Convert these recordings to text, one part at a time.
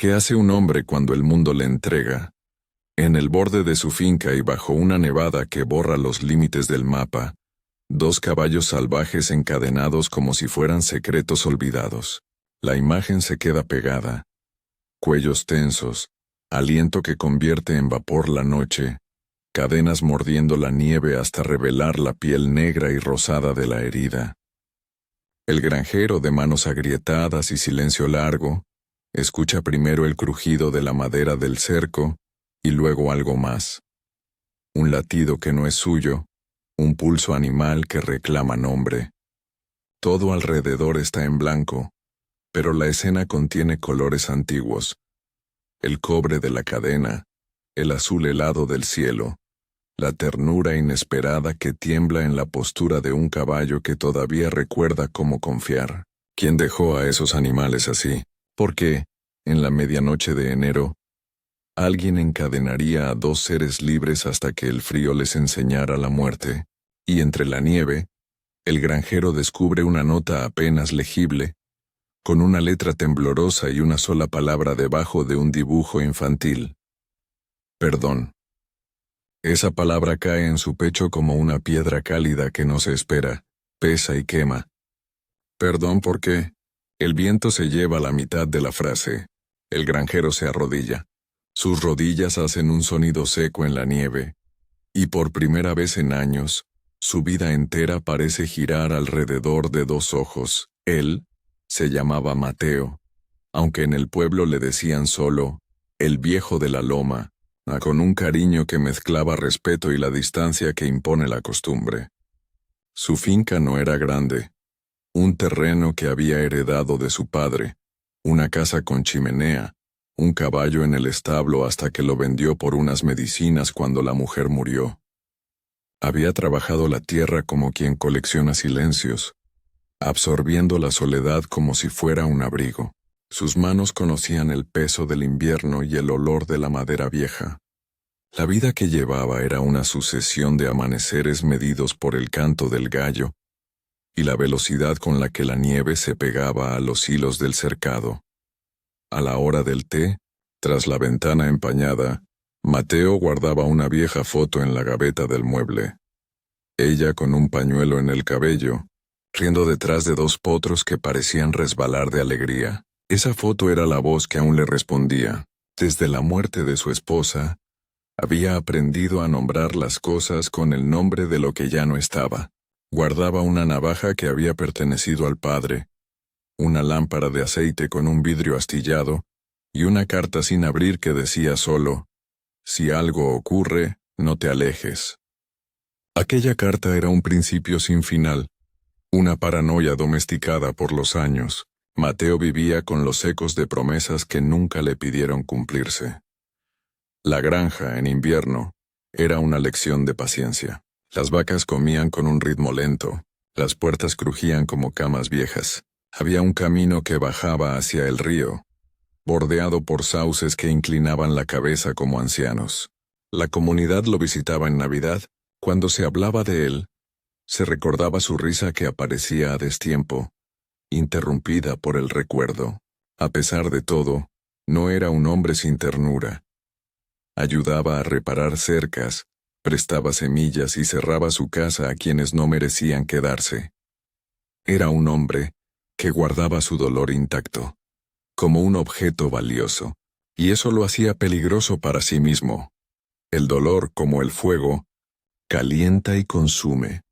¿Qué hace un hombre cuando el mundo le entrega? En el borde de su finca y bajo una nevada que borra los límites del mapa, dos caballos salvajes encadenados como si fueran secretos olvidados. La imagen se queda pegada. Cuellos tensos, aliento que convierte en vapor la noche, cadenas mordiendo la nieve hasta revelar la piel negra y rosada de la herida. El granjero de manos agrietadas y silencio largo, escucha primero el crujido de la madera del cerco y luego algo más. Un latido que no es suyo, un pulso animal que reclama nombre. Todo alrededor está en blanco, pero la escena contiene colores antiguos. El cobre de la cadena, el azul helado del cielo, la ternura inesperada que tiembla en la postura de un caballo que todavía recuerda cómo confiar. ¿Quién dejó a esos animales así? Porque, en la medianoche de enero, alguien encadenaría a dos seres libres hasta que el frío les enseñara la muerte, y entre la nieve, el granjero descubre una nota apenas legible, con una letra temblorosa y una sola palabra debajo de un dibujo infantil. Perdón. Esa palabra cae en su pecho como una piedra cálida que no se espera, pesa y quema. Perdón porque el viento se lleva la mitad de la frase. El granjero se arrodilla. Sus rodillas hacen un sonido seco en la nieve, y por primera vez en años, su vida entera parece girar alrededor de dos ojos. Él se llamaba Mateo, aunque en el pueblo le decían solo el viejo de la loma, con un cariño que mezclaba respeto y la distancia que impone la costumbre. Su finca no era grande, un terreno que había heredado de su padre, una casa con chimenea, un caballo en el establo hasta que lo vendió por unas medicinas cuando la mujer murió. Había trabajado la tierra como quien colecciona silencios, absorbiendo la soledad como si fuera un abrigo. Sus manos conocían el peso del invierno y el olor de la madera vieja. La vida que llevaba era una sucesión de amaneceres medidos por el canto del gallo y la velocidad con la que la nieve se pegaba a los hilos del cercado. A la hora del té, tras la ventana empañada, Mateo guardaba una vieja foto en la gaveta del mueble. Ella con un pañuelo en el cabello, riendo detrás de dos potros que parecían resbalar de alegría. Esa foto era la voz que aún le respondía. Desde la muerte de su esposa, había aprendido a nombrar las cosas con el nombre de lo que ya no estaba. Guardaba una navaja que había pertenecido al padre, una lámpara de aceite con un vidrio astillado, y una carta sin abrir que decía solo, «Si algo ocurre, no te alejes». Aquella carta era un principio sin final, una paranoia domesticada por los años. Mateo vivía con los ecos de promesas que nunca le pidieron cumplirse. La granja, en invierno, era una lección de paciencia. Las vacas comían con un ritmo lento, las puertas crujían como camas viejas. Había un camino que bajaba hacia el río, bordeado por sauces que inclinaban la cabeza como ancianos. La comunidad lo visitaba en Navidad. Cuando se hablaba de él, se recordaba su risa que aparecía a destiempo, interrumpida por el recuerdo. A pesar de todo, no era un hombre sin ternura. Ayudaba a reparar cercas, prestaba semillas y cerraba su casa a quienes no merecían quedarse. Era un hombre que guardaba su dolor intacto, como un objeto valioso, y eso lo hacía peligroso para sí mismo. El dolor, como el fuego, calienta y consume.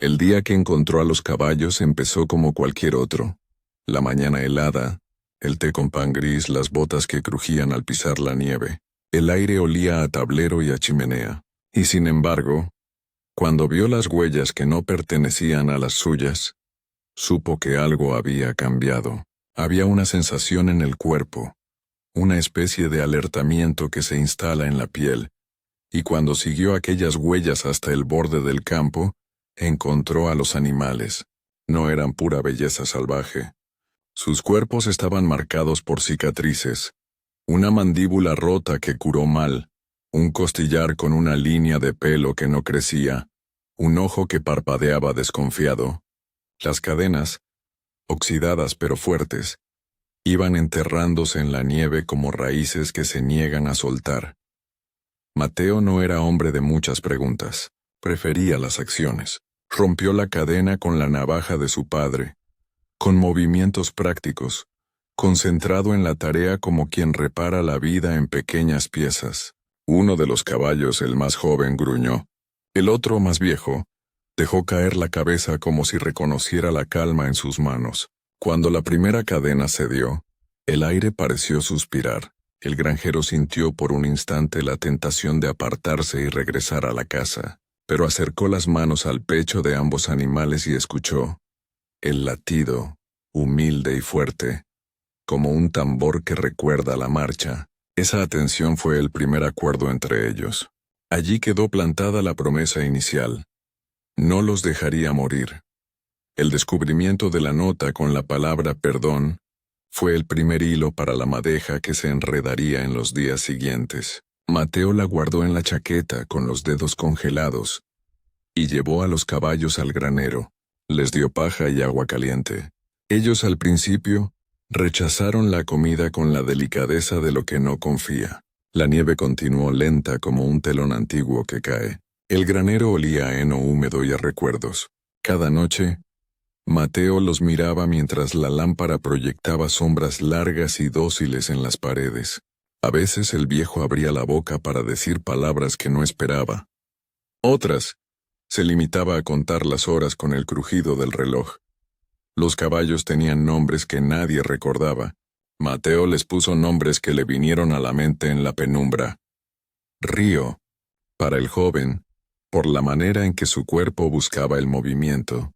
El día que encontró a los caballos empezó como cualquier otro. La mañana helada, el té con pan gris, las botas que crujían al pisar la nieve. El aire olía a tablero y a chimenea. Y sin embargo, cuando vio las huellas que no pertenecían a las suyas, supo que algo había cambiado. Había una sensación en el cuerpo, una especie de alertamiento que se instala en la piel, y cuando siguió aquellas huellas hasta el borde del campo, encontró a los animales. No eran pura belleza salvaje. Sus cuerpos estaban marcados por cicatrices, una mandíbula rota que curó mal, un costillar con una línea de pelo que no crecía, un ojo que parpadeaba desconfiado. Las cadenas, oxidadas pero fuertes, Iban enterrándose en la nieve como raíces que se niegan a soltar. Mateo no era hombre de muchas preguntas. Prefería las acciones. Rompió la cadena con la navaja de su padre, con movimientos prácticos, concentrado en la tarea como quien repara la vida en pequeñas piezas. Uno de los caballos, el más joven, gruñó. El otro, más viejo, dejó caer la cabeza como si reconociera la calma en sus manos. Cuando la primera cadena cedió, el aire pareció suspirar. El granjero sintió por un instante la tentación de apartarse y regresar a la casa, pero acercó las manos al pecho de ambos animales y escuchó el latido, humilde y fuerte, como un tambor que recuerda la marcha. Esa atención fue el primer acuerdo entre ellos. Allí quedó plantada la promesa inicial. No los dejaría morir. El descubrimiento de la nota con la palabra perdón fue el primer hilo para la madeja que se enredaría en los días siguientes. Mateo la guardó en la chaqueta con los dedos congelados y llevó a los caballos al granero. Les dio paja y agua caliente. Ellos al principio rechazaron la comida con la delicadeza de lo que no confía. La nieve continuó lenta como un telón antiguo que cae. El granero olía a heno húmedo y a recuerdos. Cada noche, Mateo los miraba mientras la lámpara proyectaba sombras largas y dóciles en las paredes. A veces el viejo abría la boca para decir palabras que no esperaba. Otras, se limitaba a contar las horas con el crujido del reloj. Los caballos tenían nombres que nadie recordaba. Mateo les puso nombres que le vinieron a la mente en la penumbra. Río, para el joven, por la manera en que su cuerpo buscaba el movimiento.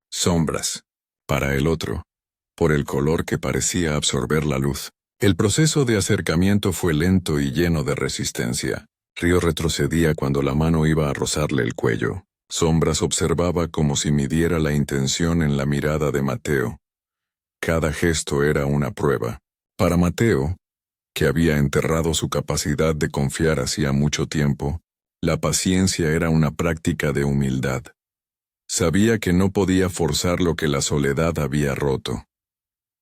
Sombras, para el otro, por el color que parecía absorber la luz. El proceso de acercamiento fue lento y lleno de resistencia. Río retrocedía cuando la mano iba a rozarle el cuello. Sombras observaba como si midiera la intención en la mirada de Mateo. Cada gesto era una prueba. Para Mateo, que había enterrado su capacidad de confiar hacía mucho tiempo, la paciencia era una práctica de humildad. Sabía que no podía forzar lo que la soledad había roto.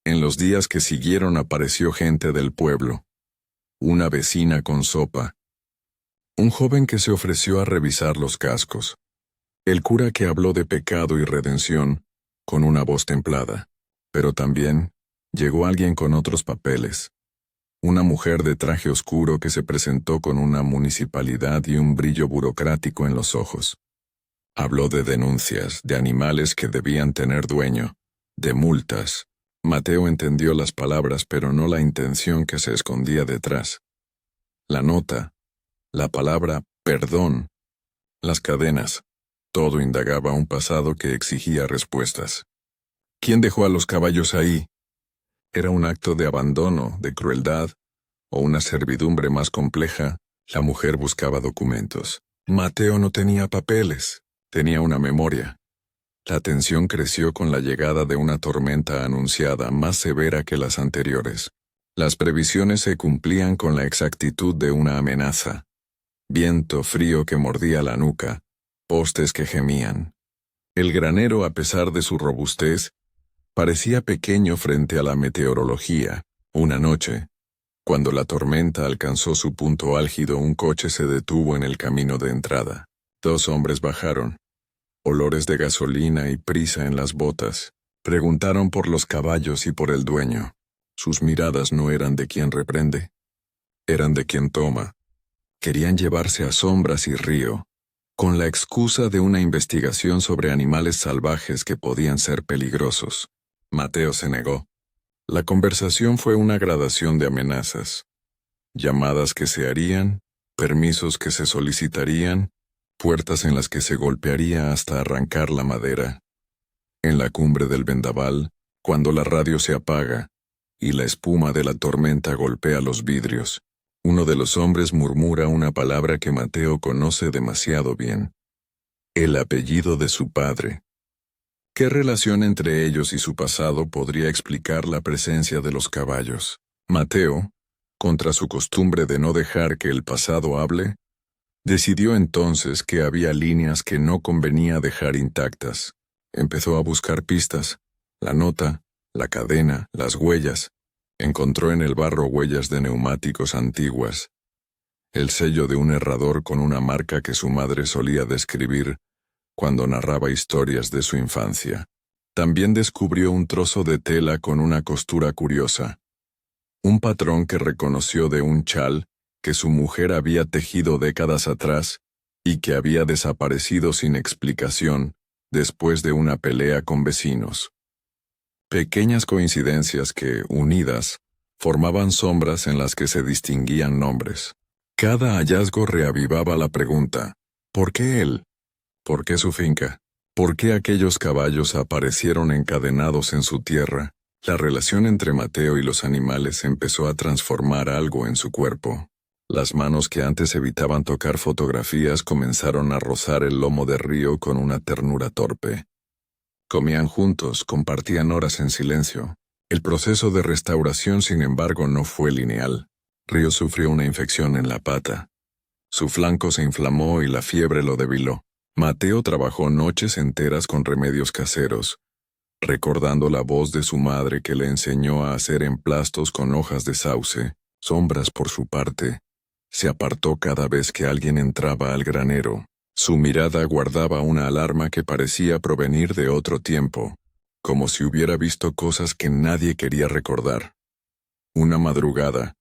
En los días que siguieron apareció gente del pueblo. Una vecina con sopa. Un joven que se ofreció a revisar los cascos. El cura que habló de pecado y redención, con una voz templada. Pero también llegó alguien con otros papeles. Una mujer de traje oscuro que se presentó con una municipalidad y un brillo burocrático en los ojos. Habló de denuncias, de animales que debían tener dueño, de multas. Mateo entendió las palabras pero no la intención que se escondía detrás. La nota, la palabra perdón, las cadenas, todo indagaba un pasado que exigía respuestas. ¿Quién dejó a los caballos ahí? ¿Era un acto de abandono, de crueldad, o una servidumbre más compleja? La mujer buscaba documentos. Mateo no tenía papeles. Tenía una memoria. La tensión creció con la llegada de una tormenta anunciada más severa que las anteriores. Las previsiones se cumplían con la exactitud de una amenaza. Viento frío que mordía la nuca, postes que gemían. El granero, a pesar de su robustez, parecía pequeño frente a la meteorología. Una noche, cuando la tormenta alcanzó su punto álgido, un coche se detuvo en el camino de entrada. 2 hombres bajaron. Olores de gasolina y prisa en las botas. Preguntaron por los caballos y por el dueño. Sus miradas no eran de quien reprende. Eran de quien toma. Querían llevarse a Sombras y Río, con la excusa de una investigación sobre animales salvajes que podían ser peligrosos. Mateo se negó. La conversación fue una gradación de amenazas. Llamadas que se harían, permisos que se solicitarían, puertas en las que se golpearía hasta arrancar la madera. En la cumbre del vendaval, cuando la radio se apaga y la espuma de la tormenta golpea los vidrios, uno de los hombres murmura una palabra que Mateo conoce demasiado bien. El apellido de su padre. ¿Qué relación entre ellos y su pasado podría explicar la presencia de los caballos? Mateo, contra su costumbre de no dejar que el pasado hable, decidió entonces que había líneas que no convenía dejar intactas. Empezó a buscar pistas, la nota, la cadena, las huellas. Encontró en el barro huellas de neumáticos antiguas, el sello de un herrador con una marca que su madre solía describir cuando narraba historias de su infancia. También descubrió un trozo de tela con una costura curiosa, un patrón que reconoció de un chal que su mujer había tejido décadas atrás y que había desaparecido sin explicación después de una pelea con vecinos. Pequeñas coincidencias que, unidas, formaban sombras en las que se distinguían nombres. Cada hallazgo reavivaba la pregunta: ¿por qué él? ¿Por qué su finca? ¿Por qué aquellos caballos aparecieron encadenados en su tierra? La relación entre Mateo y los animales empezó a transformar algo en su cuerpo. Las manos que antes evitaban tocar fotografías comenzaron a rozar el lomo de Río con una ternura torpe. Comían juntos, compartían horas en silencio. El proceso de restauración, sin embargo, no fue lineal. Río sufrió una infección en la pata. Su flanco se inflamó y la fiebre lo debiló. Mateo trabajó noches enteras con remedios caseros, recordando la voz de su madre que le enseñó a hacer emplastos con hojas de sauce. Sombras, por su parte, se apartó cada vez que alguien entraba al granero. Su mirada guardaba una alarma que parecía provenir de otro tiempo, como si hubiera visto cosas que nadie quería recordar. Una madrugada,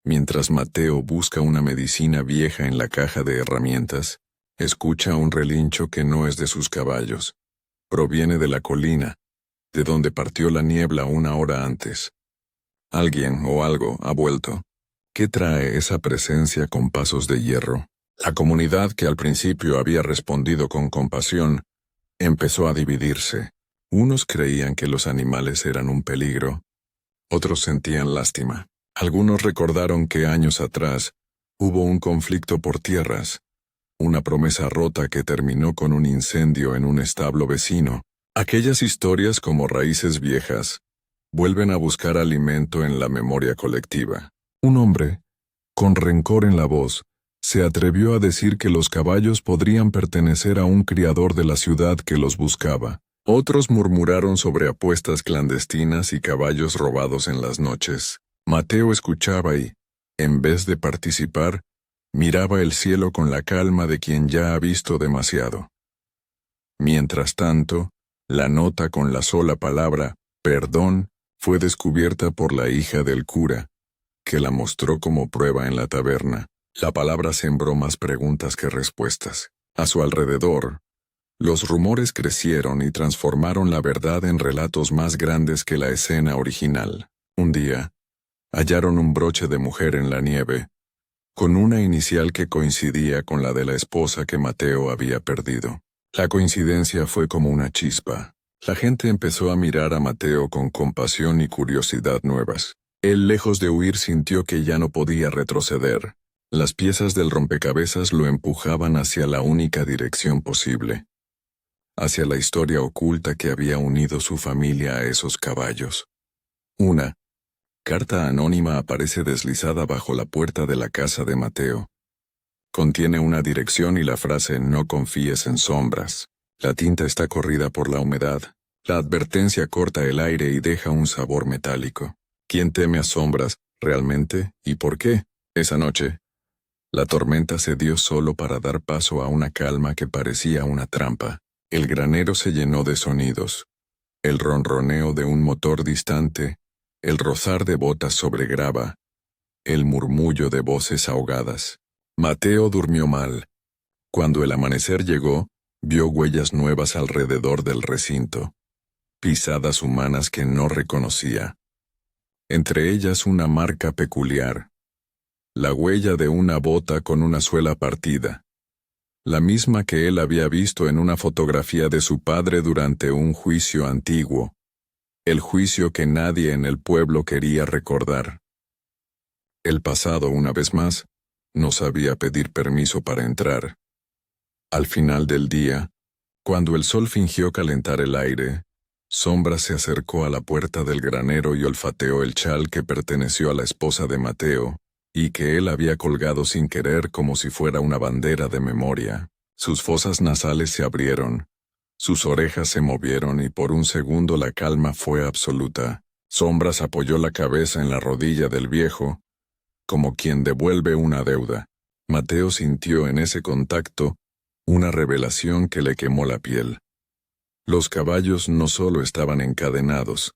mientras Mateo busca una medicina vieja en la caja de herramientas, escucha un relincho que no es de sus caballos. Proviene de la colina, de donde partió la niebla una hora antes. Alguien o algo ha vuelto. ¿Qué trae esa presencia con pasos de hierro? La comunidad, que al principio había respondido con compasión, empezó a dividirse. Unos creían que los animales eran un peligro, otros sentían lástima. Algunos recordaron que años atrás hubo un conflicto por tierras, una promesa rota que terminó con un incendio en un establo vecino. Aquellas historias, como raíces viejas, vuelven a buscar alimento en la memoria colectiva. Un hombre, con rencor en la voz, se atrevió a decir que los caballos podrían pertenecer a un criador de la ciudad que los buscaba. Otros murmuraron sobre apuestas clandestinas y caballos robados en las noches. Mateo escuchaba y, en vez de participar, miraba el cielo con la calma de quien ya ha visto demasiado. Mientras tanto, la nota con la sola palabra «perdón» fue descubierta por la hija del cura, que la mostró como prueba en la taberna. La palabra sembró más preguntas que respuestas. A su alrededor, los rumores crecieron y transformaron la verdad en relatos más grandes que la escena original. Un día, hallaron un broche de mujer en la nieve, con una inicial que coincidía con la de la esposa que Mateo había perdido. La coincidencia fue como una chispa. La gente empezó a mirar a Mateo con compasión y curiosidad nuevas. Él, lejos de huir, sintió que ya no podía retroceder. Las piezas del rompecabezas lo empujaban hacia la única dirección posible, hacia la historia oculta que había unido su familia a esos caballos. Una carta anónima aparece deslizada bajo la puerta de la casa de Mateo. Contiene una dirección y la frase «No confíes en sombras». La tinta está corrida por la humedad. La advertencia corta el aire y deja un sabor metálico. ¿Quién teme a sombras, realmente, y por qué? Esa noche, la tormenta cedió solo para dar paso a una calma que parecía una trampa. El granero se llenó de sonidos. El ronroneo de un motor distante, el rozar de botas sobre grava, el murmullo de voces ahogadas. Mateo durmió mal. Cuando el amanecer llegó, vio huellas nuevas alrededor del recinto, pisadas humanas que no reconocía. Entre ellas una marca peculiar, la huella de una bota con una suela partida, la misma que él había visto en una fotografía de su padre durante un juicio antiguo, el juicio que nadie en el pueblo quería recordar. El pasado, una vez más, no sabía pedir permiso para entrar. Al final del día, cuando el sol fingió calentar el aire, Sombra se acercó a la puerta del granero y olfateó el chal que perteneció a la esposa de Mateo, y que él había colgado sin querer como si fuera una bandera de memoria. Sus fosas nasales se abrieron, sus orejas se movieron y por un segundo la calma fue absoluta. Sombras apoyó la cabeza en la rodilla del viejo, como quien devuelve una deuda. Mateo sintió en ese contacto una revelación que le quemó la piel. Los caballos no solo estaban encadenados,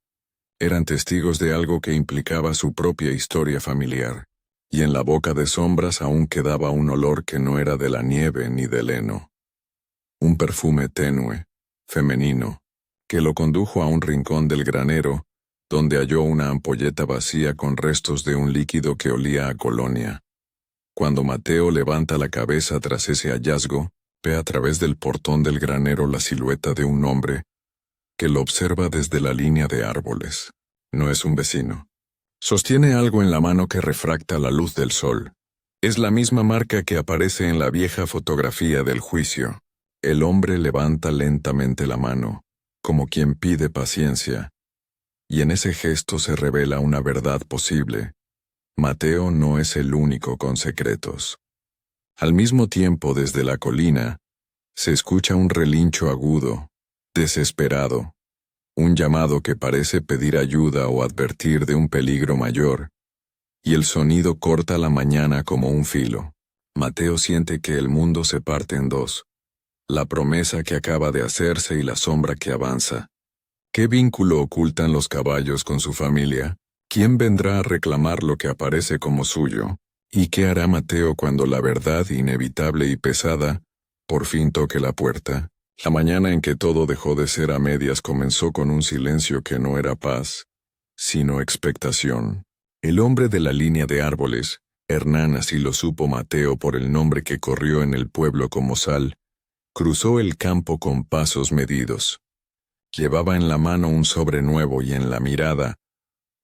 eran testigos de algo que implicaba su propia historia familiar, y en la boca de Sombras aún quedaba un olor que no era de la nieve ni del heno. Un perfume tenue, femenino, que lo condujo a un rincón del granero, donde halló una ampolleta vacía con restos de un líquido que olía a colonia. Cuando Mateo levanta la cabeza tras ese hallazgo, ve a través del portón del granero la silueta de un hombre que lo observa desde la línea de árboles. No es un vecino. Sostiene algo en la mano que refracta la luz del sol. Es la misma marca que aparece en la vieja fotografía del juicio. El hombre levanta lentamente la mano, como quien pide paciencia, y en ese gesto se revela una verdad posible. Mateo no es el único con secretos. Al mismo tiempo, desde la colina, se escucha un relincho agudo, desesperado, un llamado que parece pedir ayuda o advertir de un peligro mayor, y el sonido corta la mañana como un filo. Mateo siente que el mundo se parte en dos, la promesa que acaba de hacerse y la sombra que avanza. ¿Qué vínculo ocultan los caballos con su familia? ¿Quién vendrá a reclamar lo que aparece como suyo? ¿Y qué hará Mateo cuando la verdad inevitable y pesada por fin toque la puerta? La mañana en que todo dejó de ser a medias comenzó con un silencio que no era paz, sino expectación. El hombre de la línea de árboles, Hernán, así lo supo Mateo por el nombre que corrió en el pueblo como sal, cruzó el campo con pasos medidos. Llevaba en la mano un sobre nuevo y en la mirada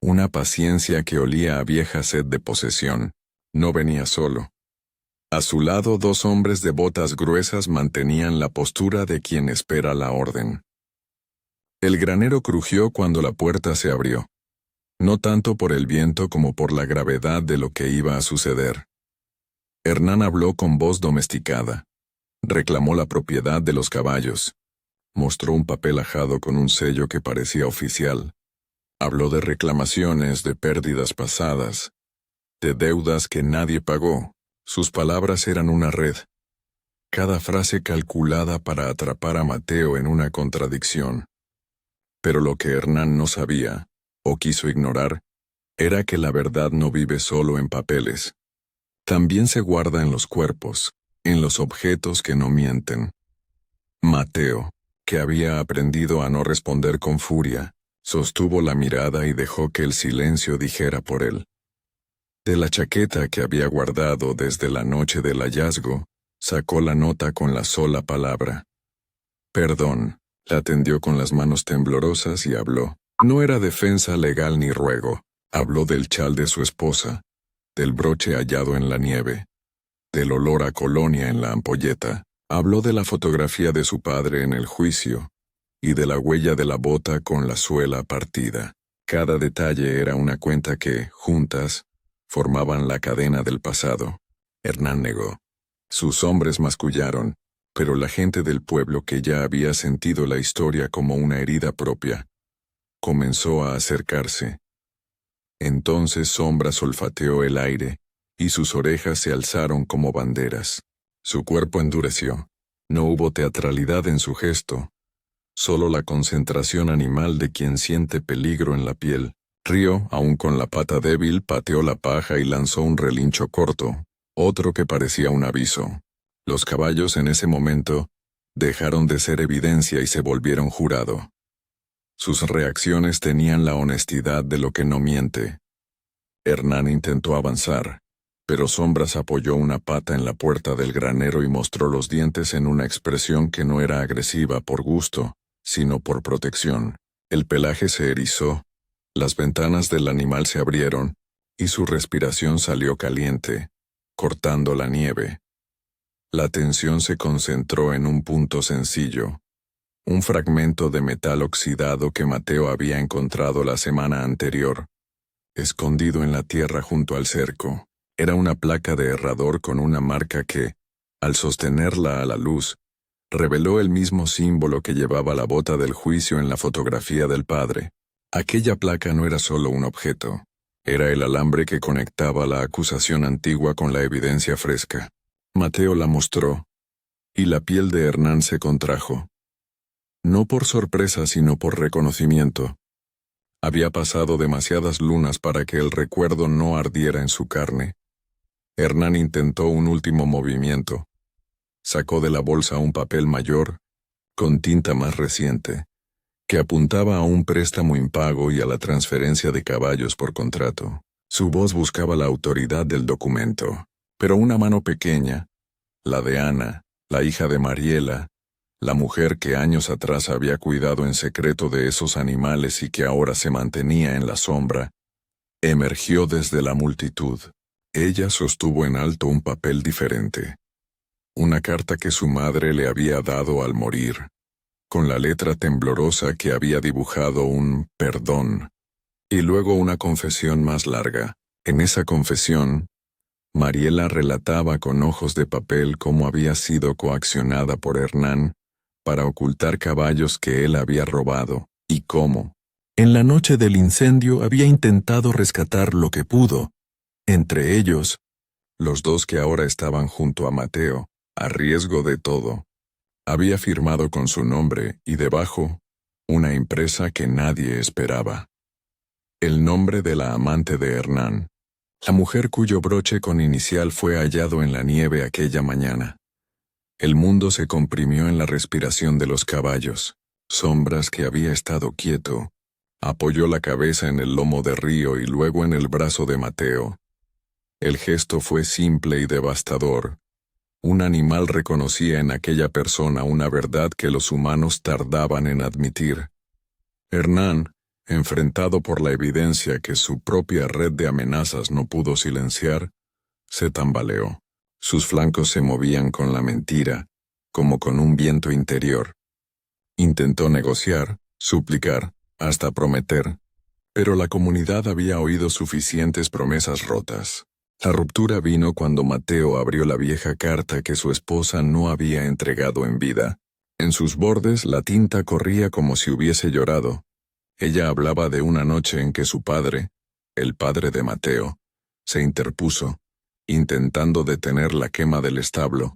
una paciencia que olía a vieja sed de posesión. No venía solo. A su lado 2 hombres de botas gruesas mantenían la postura de quien espera la orden. El granero crujió cuando la puerta se abrió. No tanto por el viento como por la gravedad de lo que iba a suceder. Hernán habló con voz domesticada. Reclamó la propiedad de los caballos. Mostró un papel ajado con un sello que parecía oficial. Habló de reclamaciones, de pérdidas pasadas, de deudas que nadie pagó. Sus palabras eran una red. Cada frase calculada para atrapar a Mateo en una contradicción. Pero lo que Hernán no sabía, o quiso ignorar, era que la verdad no vive solo en papeles. También se guarda en los cuerpos, en los objetos que no mienten. Mateo, que había aprendido a no responder con furia, sostuvo la mirada y dejó que el silencio dijera por él. De la chaqueta que había guardado desde la noche del hallazgo, sacó la nota con la sola palabra. Perdón, la tendió con las manos temblorosas y habló. No era defensa legal ni ruego. Habló del chal de su esposa, del broche hallado en la nieve, del olor a colonia en la ampolleta. Habló de la fotografía de su padre en el juicio y de la huella de la bota con la suela partida. Cada detalle era una cuenta que, juntas, formaban la cadena del pasado. Hernán negó. Sus hombres mascullaron, pero la gente del pueblo que ya había sentido la historia como una herida propia, comenzó a acercarse. Entonces Sombras olfateó el aire, y sus orejas se alzaron como banderas. Su cuerpo endureció. No hubo teatralidad en su gesto, solo la concentración animal de quien siente peligro en la piel. Río, aún con la pata débil, pateó la paja y lanzó un relincho corto, otro que parecía un aviso. Los caballos en ese momento dejaron de ser evidencia y se volvieron jurado. Sus reacciones tenían la honestidad de lo que no miente. Hernán intentó avanzar, pero Sombras apoyó una pata en la puerta del granero y mostró los dientes en una expresión que no era agresiva por gusto, sino por protección. El pelaje se erizó, las ventanas del animal se abrieron, y su respiración salió caliente, cortando la nieve. La atención se concentró en un punto sencillo, un fragmento de metal oxidado que Mateo había encontrado la semana anterior, escondido en la tierra junto al cerco. Era una placa de herrador con una marca que, al sostenerla a la luz, reveló el mismo símbolo que llevaba la bota del juicio en la fotografía del padre. Aquella placa no era solo un objeto, era el alambre que conectaba la acusación antigua con la evidencia fresca. Mateo la mostró, y la piel de Hernán se contrajo. No por sorpresa, sino por reconocimiento. Había pasado demasiadas lunas para que el recuerdo no ardiera en su carne. Hernán intentó un último movimiento. Sacó de la bolsa un papel mayor, con tinta más reciente, que apuntaba a un préstamo impago y a la transferencia de caballos por contrato. Su voz buscaba la autoridad del documento, pero una mano pequeña, la de Ana, la hija de Mariela, la mujer que años atrás había cuidado en secreto de esos animales y que ahora se mantenía en la sombra, emergió desde la multitud. Ella sostuvo en alto un papel diferente. Una carta que su madre le había dado al morir, con la letra temblorosa que había dibujado un perdón, y luego una confesión más larga. En esa confesión, Mariela relataba con ojos de papel cómo había sido coaccionada por Hernán para ocultar caballos que él había robado, y cómo, en la noche del incendio, había intentado rescatar lo que pudo, entre ellos, los dos que ahora estaban junto a Mateo, a riesgo de todo. Había firmado con su nombre y debajo, una impresa que nadie esperaba. El nombre de la amante de Hernán, la mujer cuyo broche con inicial fue hallado en la nieve aquella mañana. El mundo se comprimió en la respiración de los caballos. Sombras, que había estado quieto, apoyó la cabeza en el lomo de Río y luego en el brazo de Mateo. El gesto fue simple y devastador. Un animal reconocía en aquella persona una verdad que los humanos tardaban en admitir. Hernán, enfrentado por la evidencia que su propia red de amenazas no pudo silenciar, se tambaleó. Sus flancos se movían con la mentira, como con un viento interior. Intentó negociar, suplicar, hasta prometer, pero la comunidad había oído suficientes promesas rotas. La ruptura vino cuando Mateo abrió la vieja carta que su esposa no había entregado en vida. En sus bordes la tinta corría como si hubiese llorado. Ella hablaba de una noche en que su padre, el padre de Mateo, se interpuso, intentando detener la quema del establo,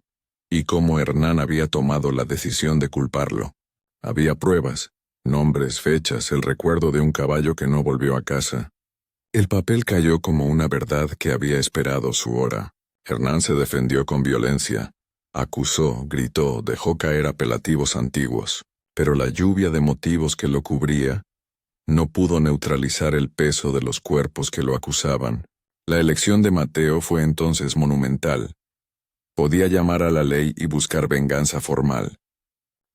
y cómo Hernán había tomado la decisión de culparlo. Había pruebas, nombres, fechas, el recuerdo de un caballo que no volvió a casa. El papel cayó como una verdad que había esperado su hora. Hernán se defendió con violencia. Acusó, gritó, dejó caer apelativos antiguos. Pero la lluvia de motivos que lo cubría no pudo neutralizar el peso de los cuerpos que lo acusaban. La elección de Mateo fue entonces monumental. Podía llamar a la ley y buscar venganza formal.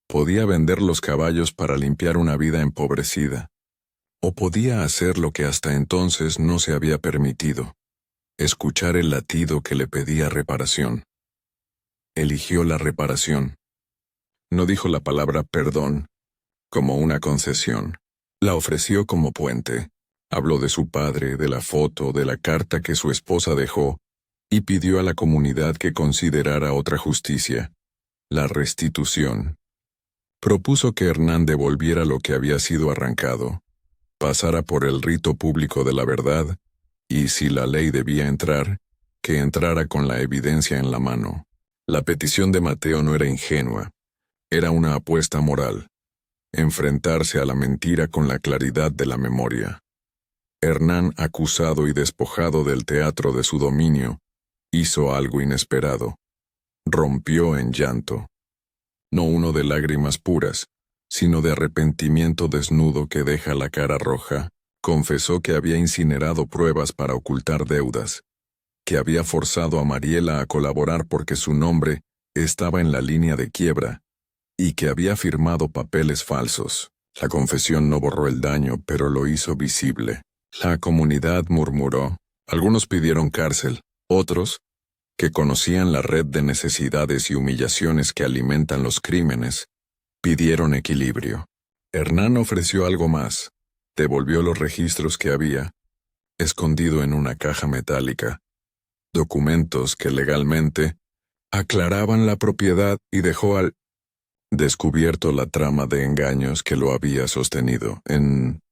Podía vender los caballos para limpiar una vida empobrecida. O podía hacer lo que hasta entonces no se había permitido: escuchar el latido que le pedía reparación. Eligió la reparación. No dijo la palabra perdón como una concesión. La ofreció como puente. Habló de su padre, de la foto, de la carta que su esposa dejó, y pidió a la comunidad que considerara otra justicia: la restitución. Propuso que Hernán devolviera lo que había sido arrancado, pasara por el rito público de la verdad, y si la ley debía entrar, que entrara con la evidencia en la mano. La petición de Mateo no era ingenua, era una apuesta moral: enfrentarse a la mentira con la claridad de la memoria. Hernán, acusado y despojado del teatro de su dominio, hizo algo inesperado. Rompió en llanto. No uno de lágrimas puras, sino de arrepentimiento desnudo que deja la cara roja. Confesó que había incinerado pruebas para ocultar deudas, que había forzado a Mariela a colaborar porque su nombre estaba en la línea de quiebra, y que había firmado papeles falsos. La confesión no borró el daño, pero lo hizo visible. La comunidad murmuró. Algunos pidieron cárcel, otros, que conocían la red de necesidades y humillaciones que alimentan los crímenes, pidieron equilibrio. Hernán ofreció algo más. Devolvió los registros que había escondido en una caja metálica, documentos que legalmente aclaraban la propiedad, y dejó al descubierto la trama de engaños que lo había sostenido. En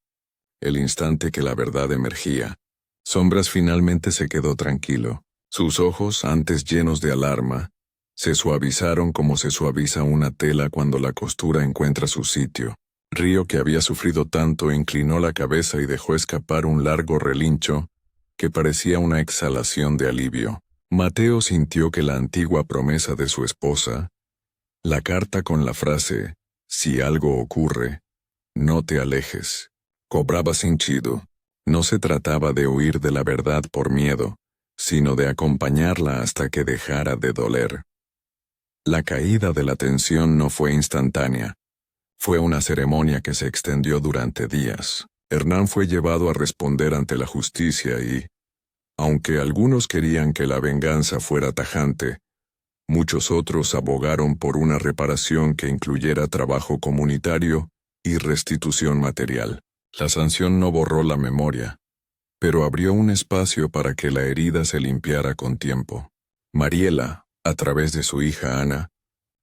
el instante que la verdad emergía. Sombras finalmente se quedó tranquilo. Sus ojos, antes llenos de alarma, se suavizaron como se suaviza una tela cuando la costura encuentra su sitio. Río, que había sufrido tanto, inclinó la cabeza y dejó escapar un largo relincho que parecía una exhalación de alivio. Mateo sintió que la antigua promesa de su esposa, la carta con la frase, si algo ocurre, no te alejes, cobraba sentido. No se trataba de huir de la verdad por miedo, sino de acompañarla hasta que dejara de doler. La caída de la tensión no fue instantánea. Fue una ceremonia que se extendió durante días. Hernán fue llevado a responder ante la justicia y, aunque algunos querían que la venganza fuera tajante, muchos otros abogaron por una reparación que incluyera trabajo comunitario y restitución material. La sanción no borró la memoria, pero abrió un espacio para que la herida se limpiara con tiempo. Mariela, a través de su hija Ana,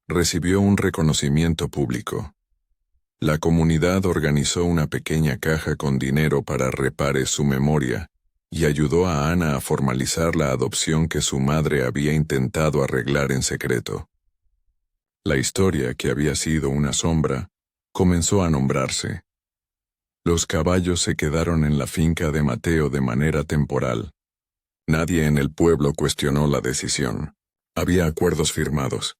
recibió un reconocimiento público. La comunidad organizó una pequeña caja con dinero para reparar su memoria y ayudó a Ana a formalizar la adopción que su madre había intentado arreglar en secreto. La historia, que había sido una sombra, comenzó a nombrarse. Los caballos se quedaron en la finca de Mateo de manera temporal. Nadie en el pueblo cuestionó la decisión. Había acuerdos firmados.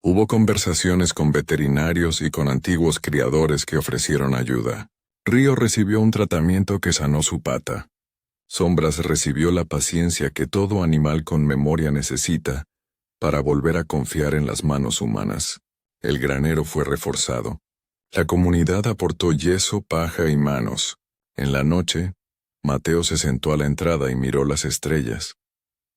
Hubo conversaciones con veterinarios y con antiguos criadores que ofrecieron ayuda. Río recibió un tratamiento que sanó su pata. Sombras recibió la paciencia que todo animal con memoria necesita para volver a confiar en las manos humanas. El granero fue reforzado. La comunidad aportó yeso, paja y manos. En la noche, Mateo se sentó a la entrada y miró las estrellas,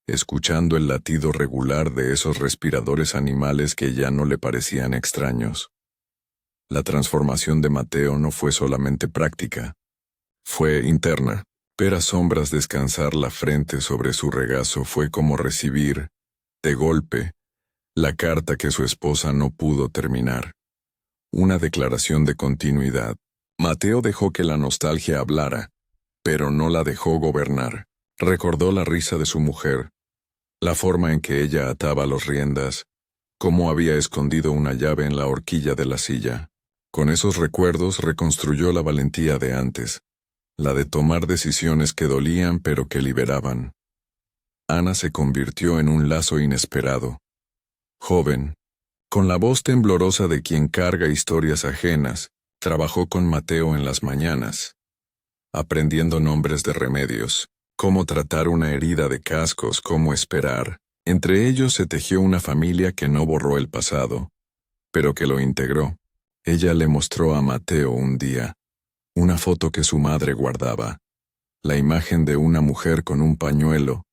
escuchando el latido regular de esos respiradores animales que ya no le parecían extraños. La transformación de Mateo no fue solamente práctica, fue interna. Ver a Sombras descansar la frente sobre su regazo fue como recibir, de golpe, la carta que su esposa no pudo terminar. Una declaración de continuidad. Mateo dejó que la nostalgia hablara, pero no la dejó gobernar. Recordó la risa de su mujer, la forma en que ella ataba las riendas, cómo había escondido una llave en la horquilla de la silla. Con esos recuerdos reconstruyó la valentía de antes, la de tomar decisiones que dolían pero que liberaban. Ana se convirtió en un lazo inesperado. Joven, con la voz temblorosa de quien carga historias ajenas, trabajó con Mateo en las mañanas, aprendiendo nombres de remedios, cómo tratar una herida de cascos, cómo esperar. Entre ellos se tejió una familia que no borró el pasado, pero que lo integró. Ella le mostró a Mateo un día una foto que su madre guardaba, la imagen de una mujer con un pañuelo,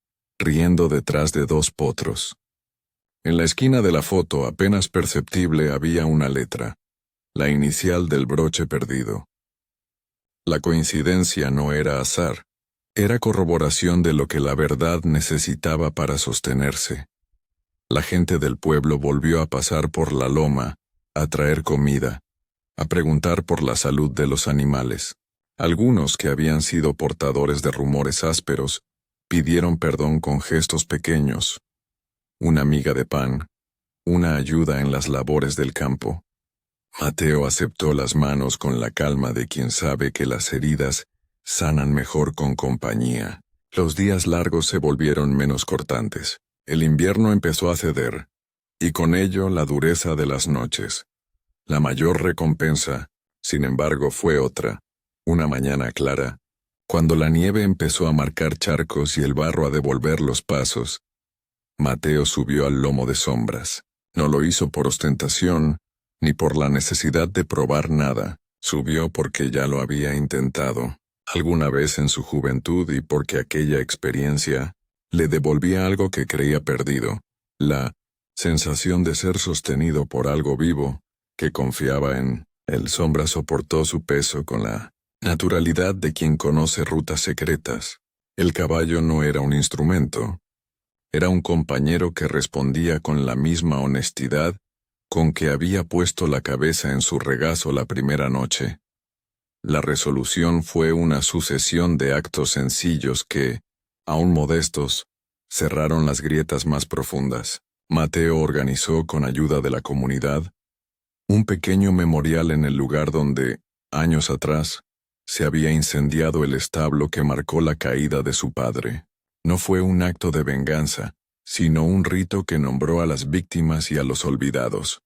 riendo detrás de dos potros. En la esquina de la foto, apenas perceptible, había una letra, la inicial del broche perdido. La coincidencia no era azar, era corroboración de lo que la verdad necesitaba para sostenerse. La gente del pueblo volvió a pasar por la loma, a traer comida, a preguntar por la salud de los animales. Algunos, que habían sido portadores de rumores ásperos, pidieron perdón con gestos pequeños, una miga de pan, una ayuda en las labores del campo. Mateo aceptó las manos con la calma de quien sabe que las heridas sanan mejor con compañía. Los días largos se volvieron menos cortantes. El invierno empezó a ceder, y con ello la dureza de las noches. La mayor recompensa, sin embargo, fue otra, una mañana clara, cuando la nieve empezó a marcar charcos y el barro a devolver los pasos. Mateo subió al lomo de Sombras. No lo hizo por ostentación, ni por la necesidad de probar nada. Subió porque ya lo había intentado alguna vez en su juventud y porque aquella experiencia le devolvía algo que creía perdido, la sensación de ser sostenido por algo vivo que confiaba en él. Sombra soportó su peso con la naturalidad de quien conoce rutas secretas. El caballo no era un instrumento, era un compañero que respondía con la misma honestidad con que había puesto la cabeza en su regazo la primera noche. La resolución fue una sucesión de actos sencillos que, aún modestos, cerraron las grietas más profundas. Mateo organizó, con ayuda de la comunidad, un pequeño memorial en el lugar donde, años atrás, se había incendiado el establo que marcó la caída de su padre. No fue un acto de venganza, sino un rito que nombró a las víctimas y a los olvidados.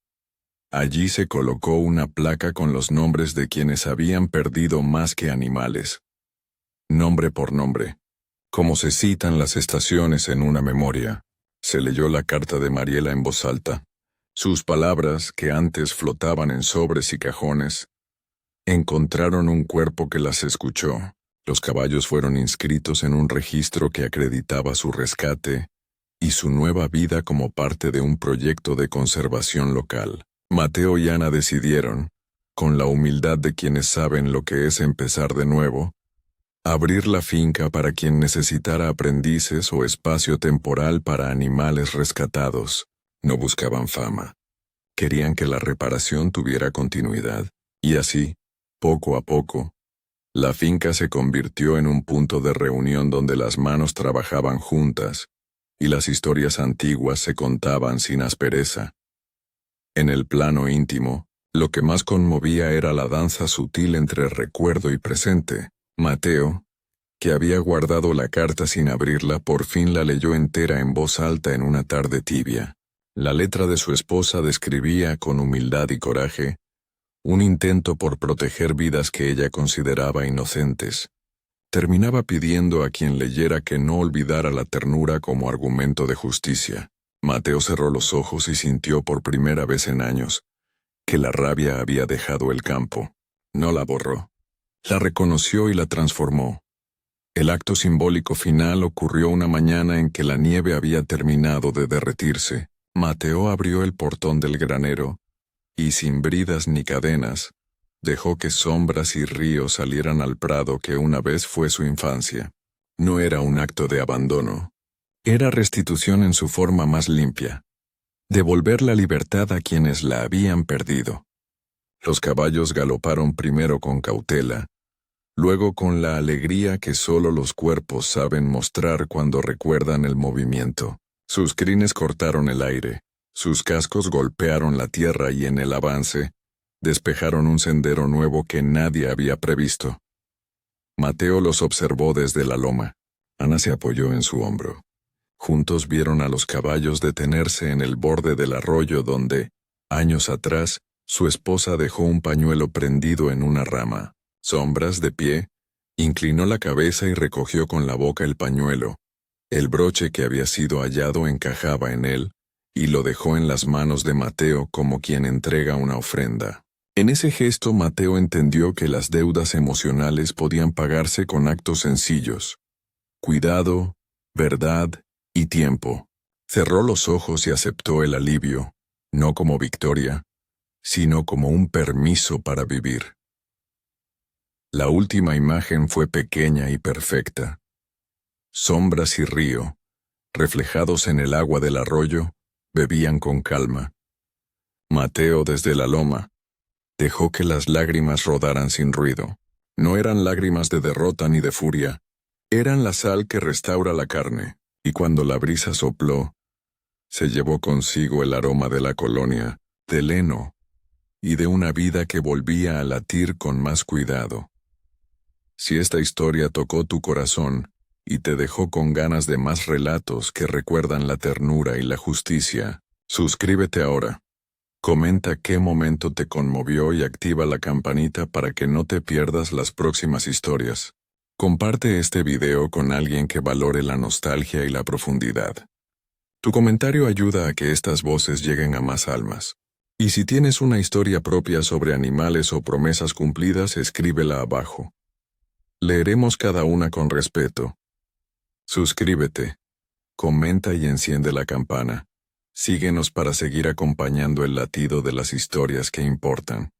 Allí se colocó una placa con los nombres de quienes habían perdido más que animales. Nombre por nombre. Como se citan las estaciones en una memoria, se leyó la carta de Mariela en voz alta. Sus palabras, que antes flotaban en sobres y cajones, encontraron un cuerpo que las escuchó. Los caballos fueron inscritos en un registro que acreditaba su rescate y su nueva vida como parte de un proyecto de conservación local. Mateo y Ana decidieron, con la humildad de quienes saben lo que es empezar de nuevo, abrir la finca para quien necesitara aprendices o espacio temporal para animales rescatados. No buscaban fama. Querían que la reparación tuviera continuidad, y así, poco a poco, la finca se convirtió en un punto de reunión donde las manos trabajaban juntas, y las historias antiguas se contaban sin aspereza. En el plano íntimo, lo que más conmovía era la danza sutil entre recuerdo y presente. Mateo, que había guardado la carta sin abrirla, por fin la leyó entera en voz alta en una tarde tibia. La letra de su esposa describía, con humildad y coraje, un intento por proteger vidas que ella consideraba inocentes. Terminaba pidiendo a quien leyera que no olvidara la ternura como argumento de justicia. Mateo cerró los ojos y sintió por primera vez en años que la rabia había dejado el campo. No la borró. La reconoció y la transformó. El acto simbólico final ocurrió una mañana en que la nieve había terminado de derretirse. Mateo abrió el portón del granero y, sin bridas ni cadenas, dejó que sombras y ríos salieran al prado que una vez fue su infancia. No era un acto de abandono. Era restitución en su forma más limpia. Devolver la libertad a quienes la habían perdido. Los caballos galoparon primero con cautela, luego con la alegría que solo los cuerpos saben mostrar cuando recuerdan el movimiento. Sus crines cortaron el aire, sus cascos golpearon la tierra y en el avance, despejaron un sendero nuevo que nadie había previsto. Mateo los observó desde la loma. Ana se apoyó en su hombro. Juntos vieron a los caballos detenerse en el borde del arroyo donde, años atrás, su esposa dejó un pañuelo prendido en una rama. Sombras, de pie, inclinó la cabeza y recogió con la boca el pañuelo. El broche que había sido hallado encajaba en él, y lo dejó en las manos de Mateo como quien entrega una ofrenda. En ese gesto Mateo entendió que las deudas emocionales podían pagarse con actos sencillos. Cuidado, verdad y tiempo. Cerró los ojos y aceptó el alivio, no como victoria, sino como un permiso para vivir. La última imagen fue pequeña y perfecta. Sombras y río, reflejados en el agua del arroyo, bebían con calma. Mateo, desde la loma, dejó que las lágrimas rodaran sin ruido. No eran lágrimas de derrota ni de furia, eran la sal que restaura la carne. Y cuando la brisa sopló, se llevó consigo el aroma de la colonia, del heno, y de una vida que volvía a latir con más cuidado. Si esta historia tocó tu corazón y te dejó con ganas de más relatos que recuerdan la ternura y la justicia, suscríbete ahora. Comenta qué momento te conmovió y activa la campanita para que no te pierdas las próximas historias. Comparte este video con alguien que valore la nostalgia y la profundidad. Tu comentario ayuda a que estas voces lleguen a más almas. Y si tienes una historia propia sobre animales o promesas cumplidas, escríbela abajo. Leeremos cada una con respeto. Suscríbete, comenta y enciende la campana. Síguenos para seguir acompañando el latido de las historias que importan.